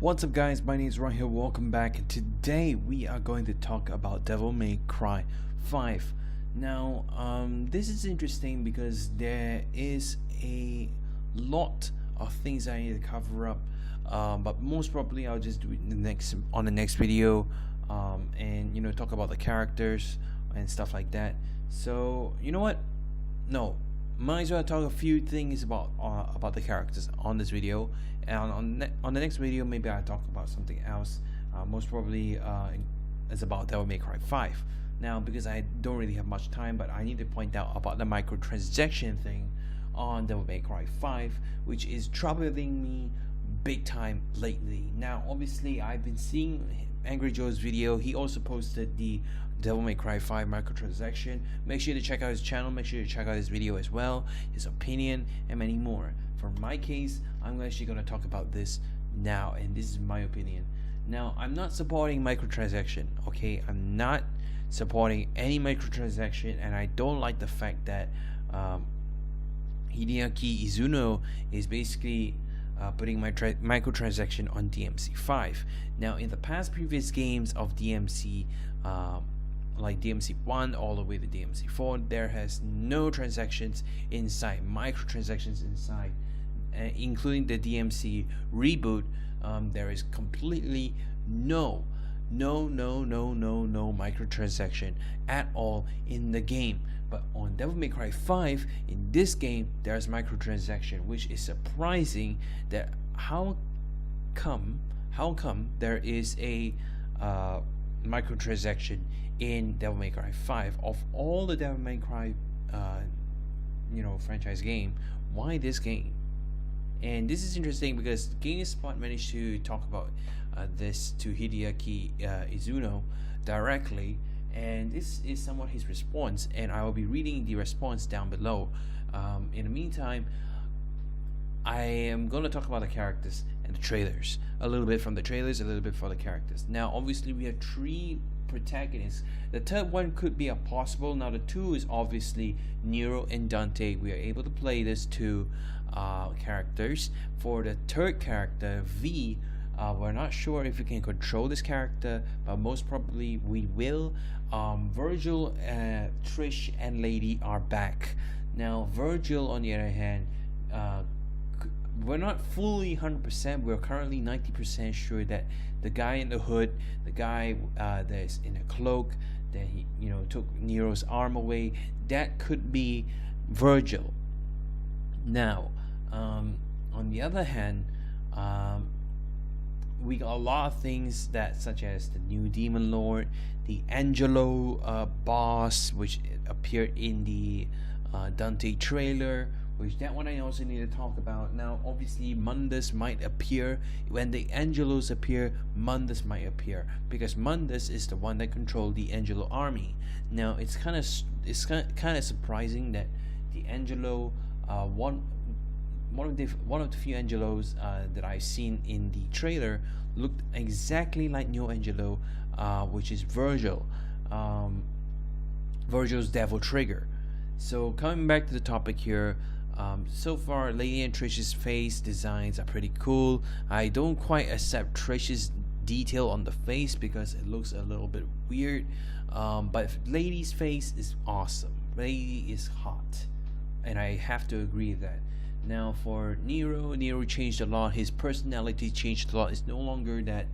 What's up guys, my name is Ron here, welcome back, and today we are going to talk about Devil May Cry 5. Now, this is interesting because there is a lot of things I need to cover up, but most probably I'll just do it in the next video, and talk about the characters and stuff like that. So you know what? No, might as well talk a few things about the characters on this video, and on the next video maybe I'll talk about something else. Most probably it's about Devil May Cry 5. Now, because I don't really have much time, but I need to point out about the microtransaction thing on Devil May Cry 5, which is troubling me big time lately. Now, obviously, I've been seeing Angry Joe's video. He also posted the Devil May Cry 5 microtransaction. Make sure to check out his channel, make sure to check out his video as well, his opinion, and many more. For my case, I'm actually going to talk about this now, and this is my opinion. Now, I'm not supporting microtransaction, okay? I'm not supporting any microtransaction, and I don't like the fact that Hideaki Izuno is basically putting my microtransaction on DMC 5. Now, in the past previous games of DMC, like DMC 1 all the way to DMC 4, there has no transactions inside, microtransactions inside, including the DMC reboot. There is completely no microtransaction at all in the game. But on Devil May Cry 5, in this game, there's microtransaction, which is surprising. That how come there is a microtransaction in Devil May Cry 5? Of all the Devil May Cry franchise game, why this game? And this is interesting because GameSpot managed to talk about this to Hideaki Izuno directly, and this is somewhat his response, and I will be reading the response down below. In the meantime, I am going to talk about the characters and the trailers, a little bit from the trailers, a little bit for the characters. Now, obviously, we have 3 protagonists. The third one could be a possible. Now, the 2 is obviously Nero and Dante. We are able to play this 2 characters. For the third character, V, we're not sure if we can control this character, but most probably we will. Virgil, Trish, and Lady are back. Now, Virgil, on the other hand, we're not fully 100%. We're currently 90% sure that the guy in the hood, the guy that's in a cloak, that he took Nero's arm away, that could be Virgil. Now, on the other hand, we got a lot of things that, such as the new Demon Lord, the Angelo boss, which appeared in the Dante trailer, which that one I also need to talk about. Now, obviously, Mundus might appear. When the Angelos appear, Mundus might appear, because Mundus is the one that controlled the Angelo army. Now, it's kind of surprising that the Angelo, one of the few Angelos that I've seen in the trailer, looked exactly like Neo Angelo, which is Virgil, Virgil's Devil Trigger. So coming back to the topic here, so far Lady and Trish's face designs are pretty cool. I don't quite accept Trish's detail on the face because it looks a little bit weird, but Lady's face is awesome. Lady is hot, and I have to agree with that. Now, for Nero changed a lot. His personality changed a lot. It's no longer that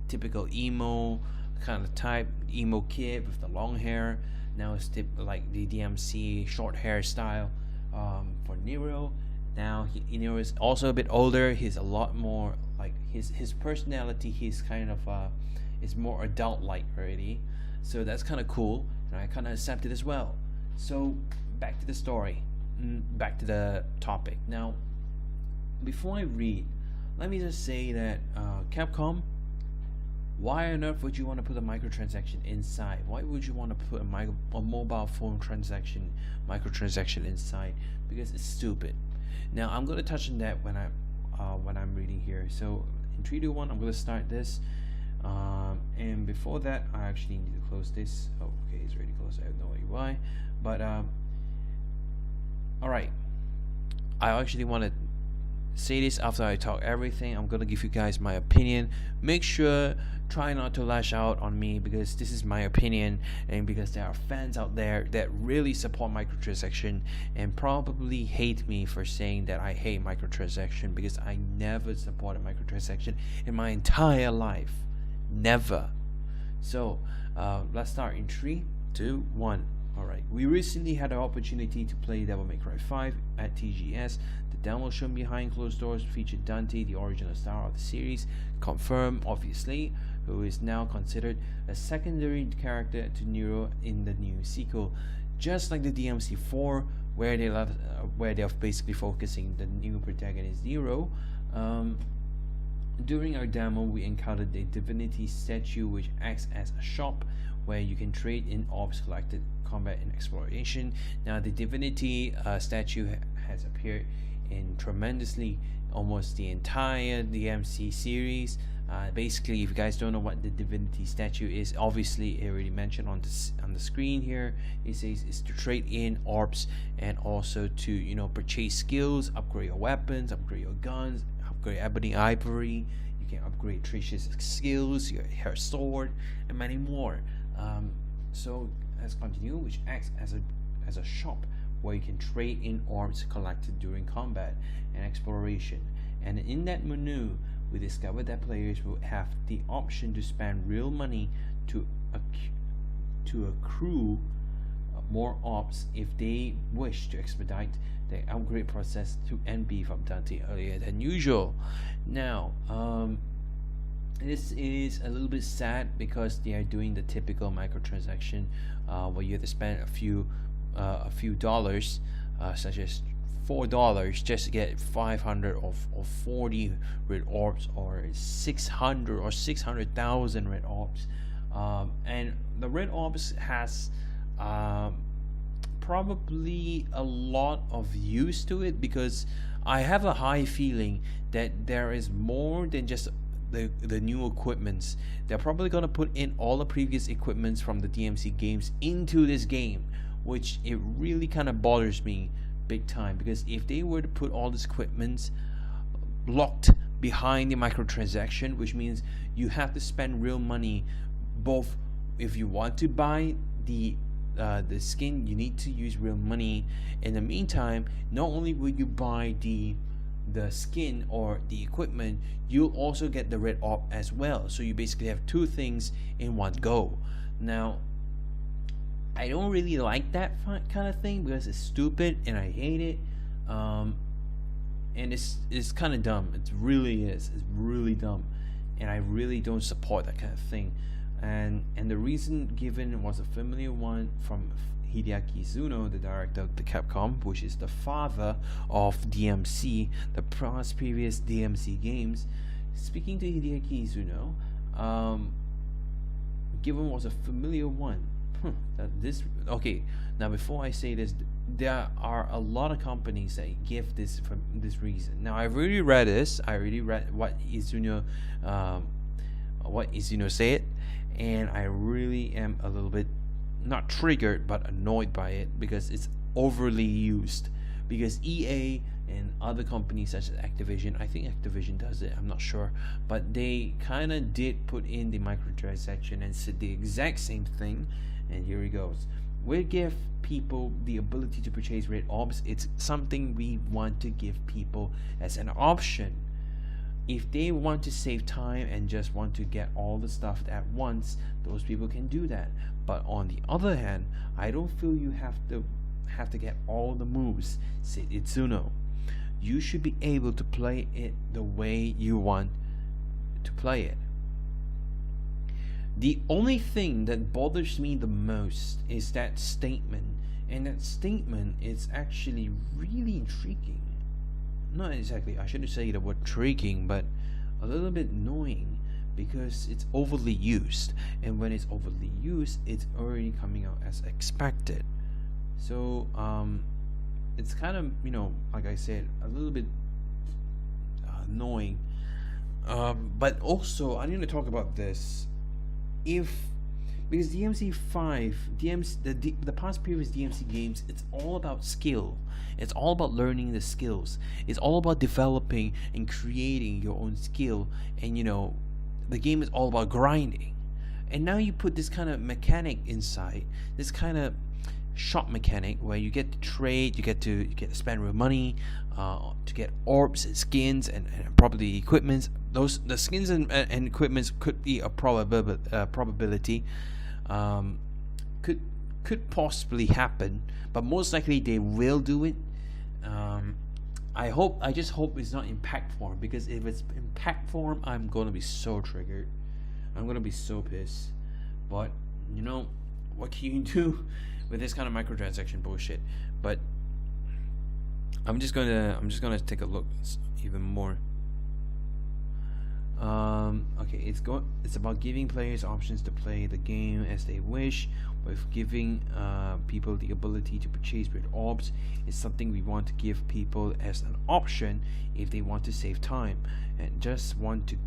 typical emo kind of type, emo kid with the long hair. Now it's like the DMC short hair style. For Nero, now Nero is also a bit older. He's a lot more like his personality. He's kind of is more adult-like already. So that's kind of cool, and I kind of accept it as well. So back to the story. Back to the topic. Now, before I read, let me just say that Capcom, why on earth would you want to put a microtransaction inside? Why would you want to put a mobile phone microtransaction inside? Because it's stupid. Now, I'm going to touch on that when I'm reading here. So in 3, 2, 1, I'm going to start this. And before that, I actually need to close this. Oh, okay, it's already closed. I have no idea why, but all right. I actually want to say this after I talk everything. I'm gonna give you guys my opinion. Make sure try not to lash out on me, because this is my opinion, and because there are fans out there that really support microtransaction and probably hate me for saying that I hate microtransaction, because I never supported microtransaction in my entire life. Never. So let's start in 3, 2, 1. Alright, we recently had an opportunity to play Devil May Cry 5 at TGS. The demo shown behind closed doors featured Dante, the original star of the series, confirmed obviously, who is now considered a secondary character to Nero in the new sequel. Just like the DMC 4, where they're basically focusing the new protagonist Nero. During our demo, we encountered a divinity statue which acts as a shop where you can trade in orbs collected, combat, and exploration. Now, the divinity statue has appeared in tremendously almost the entire DMC series. Basically, if you guys don't know what the divinity statue is, obviously it already mentioned on the screen here. It says it's to trade in orbs and also to purchase skills, upgrade your weapons, upgrade your guns, upgrade ebony ivory. You can upgrade Trish's skills, her sword, and many more. So let's continue, which acts as a shop where you can trade in orbs collected during combat and exploration. And in that menu, we discovered that players will have the option to spend real money to accrue more orbs if they wish to expedite the upgrade process to end beef up Dante earlier than usual. Now, this is a little bit sad because they are doing the typical microtransaction where you have to spend a few dollars, such as $4 just to get 500 or 40 red orbs, or 600 or 600,000 red orbs. And the red orbs has probably a lot of use to it, because I have a high feeling that there is more than just the new equipments. They're probably gonna put in all the previous equipments from the DMC games into this game, which it really kind of bothers me big time, because if they were to put all these equipments locked behind the microtransaction, which means you have to spend real money, both if you want to buy the skin, you need to use real money. In the meantime, not only will you buy the skin or the equipment, you'll also get the red orb as well. So you basically have two things in one go. Now, I don't really like that kind of thing, because it's stupid and I hate it. And it's kind of dumb. It really is. It's really dumb, and I really don't support that kind of thing. And the reason given was a familiar one from Hideaki Zuno, the director of the Capcom, which is the father of DMC, the previous DMC games. Speaking to Hideaki Zuno, given was a familiar one. Now before I say this, there are a lot of companies that give this for this reason. Now I've already read this. I already read what Izuno said, and I really am a little bit not triggered but annoyed by it, because it's overly used. Because EA and other companies such as Activision, I think Activision does it, I'm not sure, but they kind of did put in the microtransaction and said the exact same thing. And here it goes. We give people the ability to purchase red orbs. It's something we want to give people as an option. If they want to save time and just want to get all the stuff at once, those people can do that. But on the other hand, I don't feel you have to get all the moves, said Itsuno. You should be able to play it the way you want to play it. The only thing that bothers me the most is that statement, and that statement is actually really intriguing. Not exactly, I shouldn't say the word intriguing, but a little bit annoying, because it's overly used, and when it's overly used, it's already coming out as expected. So it's kind of, like I said, a little bit annoying. But also, I need to talk about this. If because DMC 5, the past previous DMC games, it's all about skill. It's all about learning the skills. It's all about developing and creating your own skill. And the game is all about grinding. And now you put this kind of mechanic inside, this kind of shop mechanic where you get to trade, you get to spend real money to get orbs and skins and probably equipments. The skins and equipments could be a probability, could possibly happen, but most likely they will do it. I just hope it's not in pack form, because if it's in pack form, I'm gonna be so triggered. I'm gonna be so pissed. But what can you do with this kind of microtransaction bullshit? But I'm just gonna take a look even more. Okay, it's about giving players options to play the game as they wish, with giving people the ability to purchase red orbs. It's something we want to give people as an option if they want to save time and just want to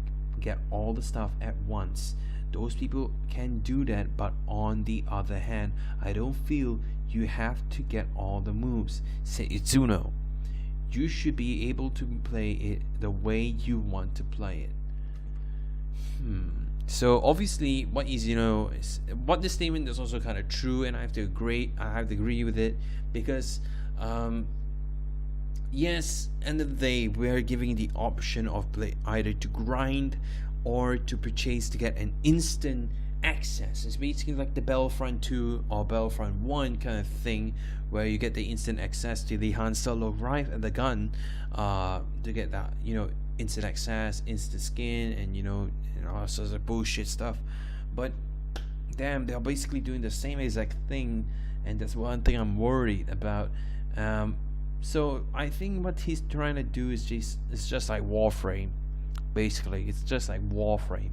get all the stuff at once. Those people can do that, but on the other hand, I don't feel you have to get all the moves. Say Itsuno, you should be able to play it the way you want to play it. So obviously, what what this statement is also kind of true, and I have to agree with it, because yes, end of the day, we're giving the option of either to grind or to purchase to get an instant access. It's basically like the Battlefront 2 or Battlefront 1 kind of thing, where you get the instant access to the Han Solo rifle and the gun, to get that instant access, instant skin, and all sorts of bullshit stuff. But damn, they're basically doing the same exact thing, and that's one thing I'm worried about. So I think what he's trying to do is just like Warframe. Basically, it's just like Warframe.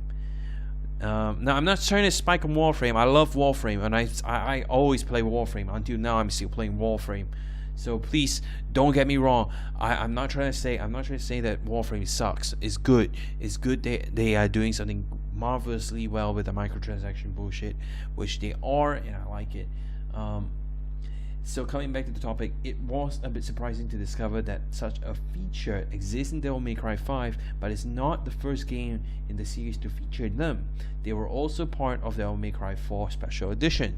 Now, I'm not trying to spike on Warframe. I love Warframe, and I always play Warframe. Until now, I'm still playing Warframe. So please don't get me wrong. I'm not trying to say that Warframe sucks. It's good. It's good they are doing something marvelously well with the microtransaction bullshit, which they are, and I like it. So coming back to the topic, it was a bit surprising to discover that such a feature exists in Devil May Cry 5, but it's not the first game in the series to feature them. They were also part of Devil May Cry 4 Special Edition.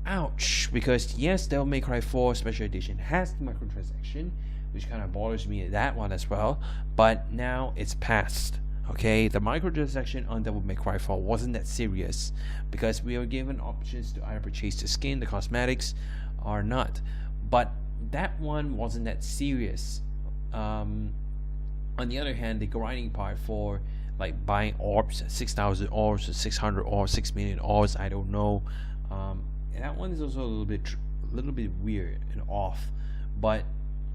Ouch! Because yes, Devil May Cry 4 Special Edition has the microtransaction, which kind of bothers me, that one as well, but now it's past. Okay, the microtransaction on Devil May Cry 4 wasn't that serious, because we were given options to either purchase the skin, the cosmetics, or not. But that one wasn't that serious. On the other hand, the grinding part for like buying orbs, 6,000 orbs or 600 orbs, 6 million orbs, I don't know. That one is also a little bit weird and off. But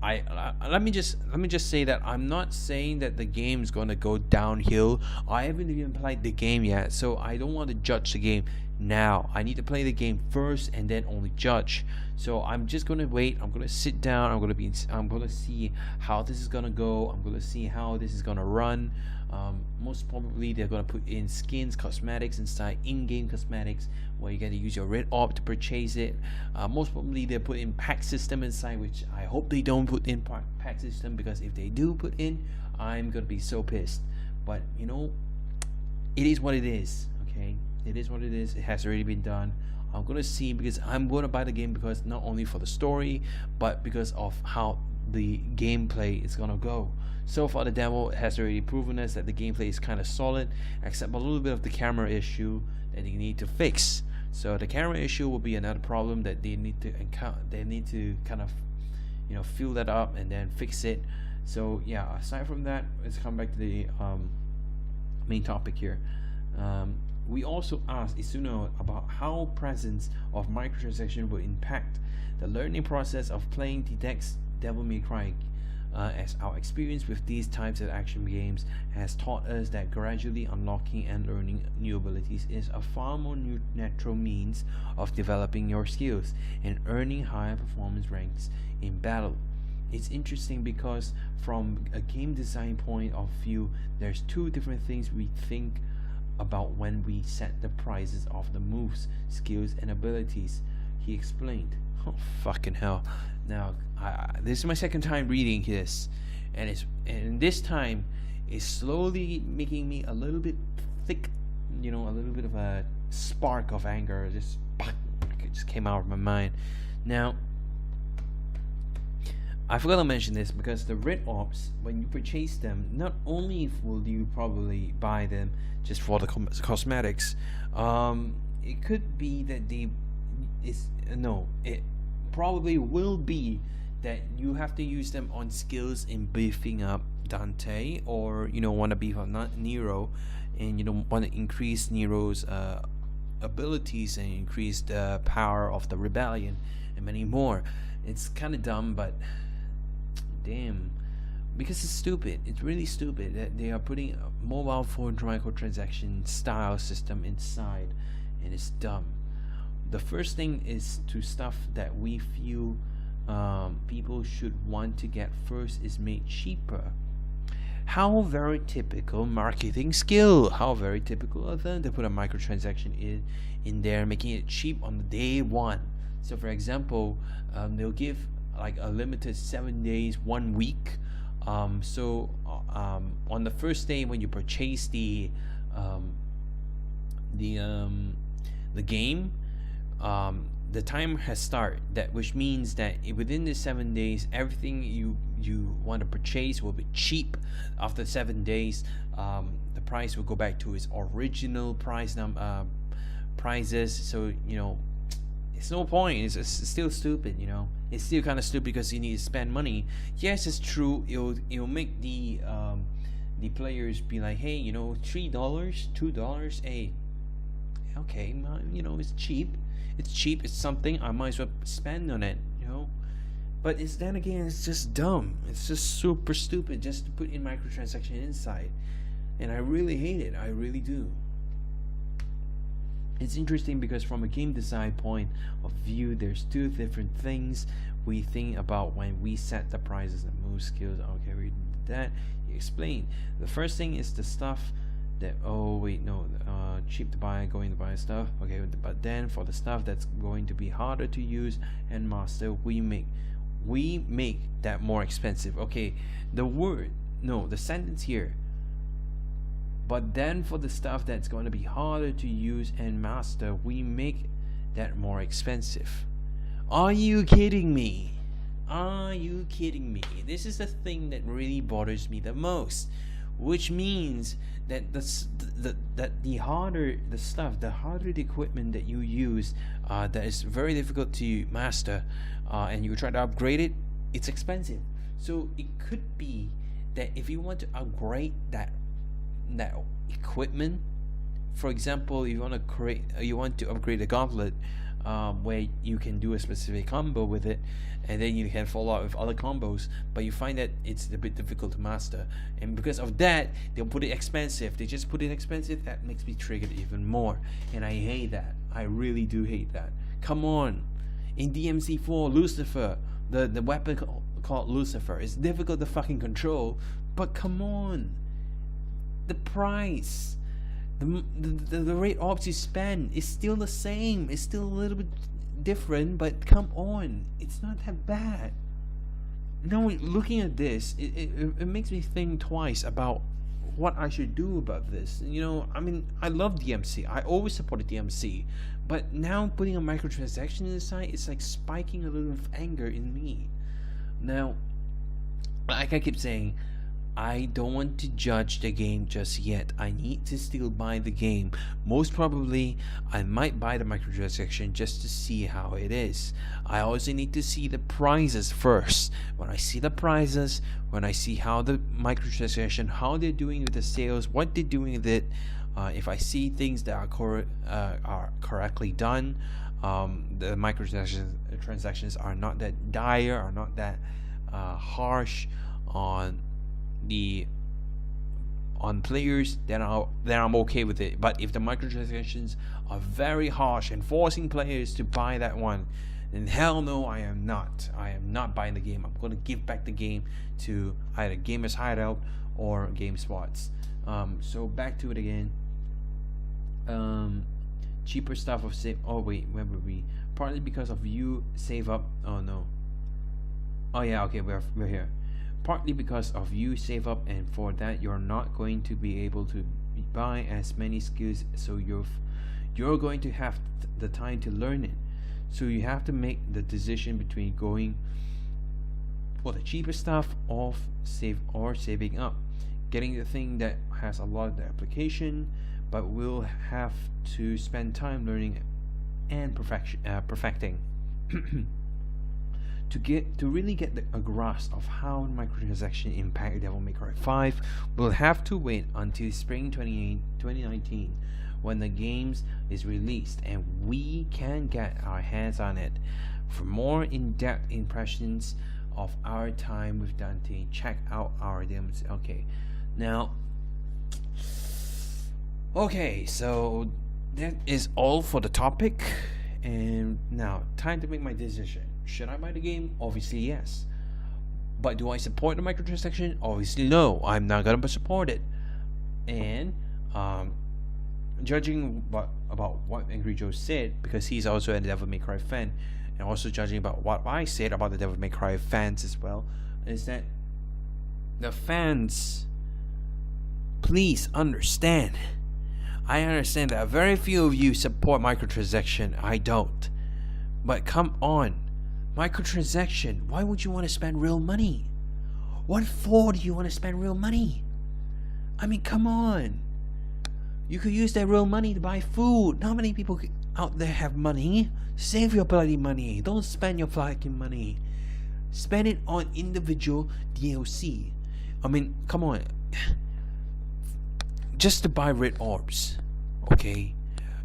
let me just say that I'm not saying that the game is gonna go downhill. I haven't even played the game yet, so I don't want to judge the game now. I need to play the game first and then only judge. So I'm just gonna wait. I'm gonna sit down. I'm gonna see how this is gonna go. I'm gonna see how this is gonna run. Most probably they're gonna put in skins, cosmetics inside, in-game cosmetics, where you get to use your red orb to purchase it. Most probably they put in pack system inside, which I hope they don't put in pack system, because if they do put in, I'm gonna be so pissed. But it is what it is. Okay, it is what it is. It has already been done. I'm gonna see, because I'm gonna buy the game, because not only for the story, but because of how the gameplay is gonna go. So far, the demo has already proven us that the gameplay is kind of solid, except a little bit of the camera issue that they need to fix. So the camera issue will be another problem that they need to encounter. They need to kind of fill that up and then fix it. So yeah, aside from that, let's come back to the main topic here. We also asked Isuno about how presence of microtransaction will impact the learning process of playing the next Devil May Cry, as our experience with these types of action games has taught us that gradually unlocking and learning new abilities is a far more natural means of developing your skills and earning higher performance ranks in battle. It's interesting because from a game design point of view, there's two different things we think about when we set the prices of the moves, skills, and abilities, he explained. Oh, fucking hell. Now, this is my second time reading this, and this time it's slowly making me a little bit thick, a little bit of a spark of anger. It just came out of my mind. Now, I forgot to mention this because the red orbs, when you purchase them, not only will you probably buy them just for the cosmetics, it could be that it probably will be that you have to use them on skills in beefing up Dante, or want to beef up Nero, and want to increase Nero's abilities and increase the power of the rebellion and many more. It's kind of dumb, but damn, because it's stupid. It's really stupid that they are putting a mobile phone microtransaction style system inside, and it's dumb. The first thing is to stuff that we feel people should want to get first is made cheaper. How very typical marketing skill. How very typical of them to put a microtransaction in there, making it cheap on the day one. So for example, they'll give like a limited 7 days, 1 week. So on the first day when you purchase the game, the time has started, which means that within the 7 days, everything you want to purchase will be cheap. After 7 days, the price will go back to its original prices. So it's no point. It's still stupid. It's still kind of stupid because you need to spend money. Yes, it's true. It'll make the players be like, hey, $3, $2, hey, okay, it's cheap. It's cheap. It's something I might as well spend on it. But then again, it's just dumb. It's just super stupid just to put in microtransaction inside, and I really hate it. I really do. It's interesting because from a game design point of view, there's two different things we think about when we set the prices and move skills. Okay, we did that. He explained. The first thing is the stuff that cheap to buy, going to buy stuff. Okay, but then for the stuff that's going to be harder to use and master, we make that more expensive. Okay, the sentence here. But then for the stuff that's going to be harder to use and master, we make that more expensive. Are you kidding me? Are you kidding me? This is the thing that really bothers me the most, which means that the harder the stuff, the harder the equipment that you use, that is very difficult to master, and you try to upgrade it, it's expensive. So it could be that if you want to upgrade that equipment, for example, you want to upgrade a gauntlet, where you can do a specific combo with it, and then you can follow up with other combos, but you find that it's a bit difficult to master, and because of that, they'll put it expensive. They just put it expensive. That makes me triggered even more, and I hate that. I really do hate that. Come on, in DMC 4, Lucifer, the weapon called Lucifer is difficult to fucking control, but come on. The price, the rate orbs you spend is still the same. It's still a little bit different, but come on, it's not that bad. Now looking at this, it makes me think twice about what I should do about this. I love DMC. I always supported DMC, but now putting a microtransaction inside, it's like spiking a little of anger in me. Now, like I keep saying, I don't want to judge the game just yet. I need to still buy the game. Most probably, I might buy the microtransaction just to see how it is. I also need to see the prices first. When I see the prices, when I see how the microtransaction, how they're doing with the sales, what they're doing with it, if I see things that are correctly done, the microtransactions are not that dire, are not that harsh on players, then I'm okay with it. But if the microtransactions are very harsh and forcing players to buy that one, then hell no, I am not buying the game. I'm going to give back the game to either Gamers Hideout or GameSpots. So back to it again. um cheaper stuff of save. Oh wait, where were we? Partly because of you save up. Oh no. Oh yeah, okay, we're here. Partly because of you save up, and for that you're not going to be able to buy as many skills, so you're going to have the time to learn it. So you have to make the decision between going for the cheaper stuff or saving up, getting the thing that has a lot of the application, but will have to spend time learning and perfecting. To really get a grasp of how microtransaction impact Devil May Cry 5, we'll have to wait until spring 2019 when the games is released and we can get our hands on it. For more in-depth impressions of our time with Dante, check out our DMC. Okay, so that is all for the topic, and now time to make my decision. Should I buy the game? Obviously yes. But do I support the microtransaction? Obviously no. I'm not gonna support it. And judging about what Angry Joe said, because he's also a Devil May Cry fan, and also judging about what I said about the Devil May Cry fans as well, is that the fans, please understand. I understand that very few of you support microtransaction. I don't. But come on. Microtransaction, why would you want to spend real money? What for do you want to spend real money? I mean, come on. You could use that real money to buy food. Not many people out there have money. Save your bloody money. Don't spend your fucking money. Spend it on individual DLC. I mean, come on. Just to buy red orbs. Okay?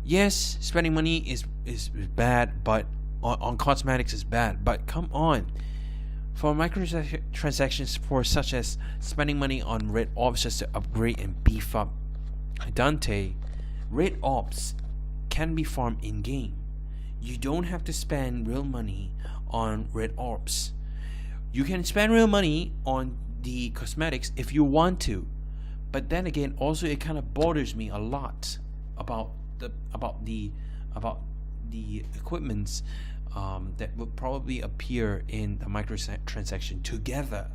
Yes, spending money is bad, but on cosmetics is bad, but come on. For microtransactions, for such as spending money on red orbs just to upgrade and beef up Dante, red orbs can be farmed in game. You don't have to spend real money on red orbs. You can spend real money on the cosmetics if you want to, but then again, also it kind of bothers me a lot about the equipments that will probably appear in the microtransaction together.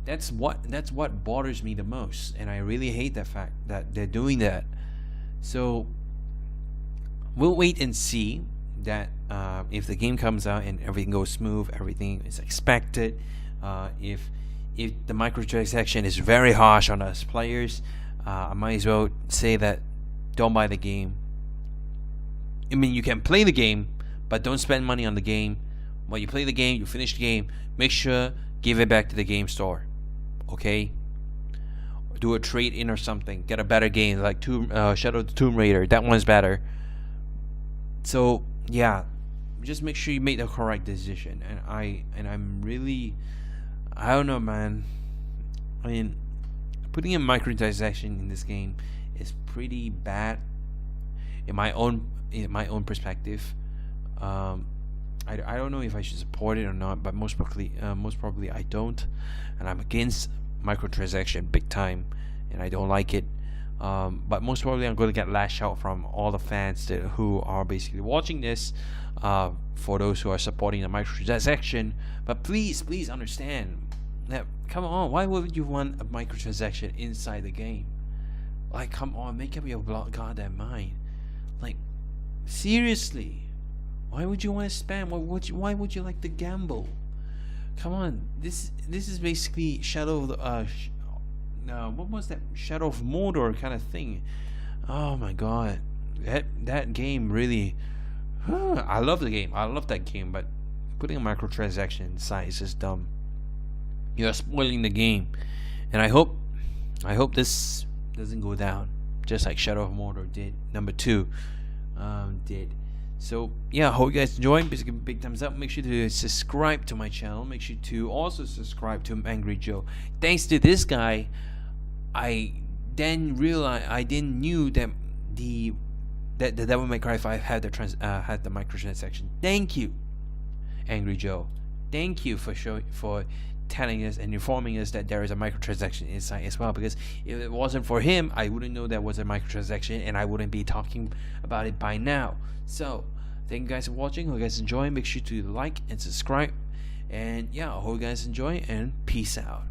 That's what bothers me the most, and I really hate the fact that they're doing that. So we'll wait and see that if the game comes out and everything goes smooth, everything is expected. If the microtransaction is very harsh on us players, I might as well say that don't buy the game. I mean, you can play the game, but don't spend money on the game. When you play the game, you finish the game, make sure give it back to the game store. Okay? Do a trade-in or something. Get a better game like Shadow of the Tomb Raider. That one's better. So yeah, just make sure you make the correct decision. And I'm really, I don't know, man. I mean, putting a microtransaction in this game is pretty bad in my own perspective. I don't know if I should support it or not, but most probably I don't, and I'm against microtransaction big time, and I don't like it. But most probably I'm going to get lash out from all the fans who are basically watching this, for those who are supporting the microtransaction. But please understand that, come on, why would you want a microtransaction inside the game? Like, come on, make up your goddamn mind. Like, seriously, why would you want to spam? Why would you like to gamble? Come on, this is basically Shadow of the what was that, Shadow of Mordor kind of thing. Oh my god, that game really. I love the game. I love that game, but putting a microtransaction inside is just dumb. You're spoiling the game, and I hope this doesn't go down just like Shadow of Mordor did. Number 2 did. So yeah, hope you guys enjoyed. Please give a big thumbs up. Make sure to subscribe to my channel. Make sure to also subscribe to Angry Joe. Thanks to this guy, I then realized I didn't knew that the Devil May Cry 5 had the microtransaction. Thank you, Angry Joe. Thank you for telling us and informing us that there is a microtransaction inside as well, because if it wasn't for him, I wouldn't know there was a microtransaction and I wouldn't be talking about it by now. So thank you guys for watching. Hope you guys enjoy. Make sure to like and subscribe, and yeah, I hope you guys enjoy, and peace out.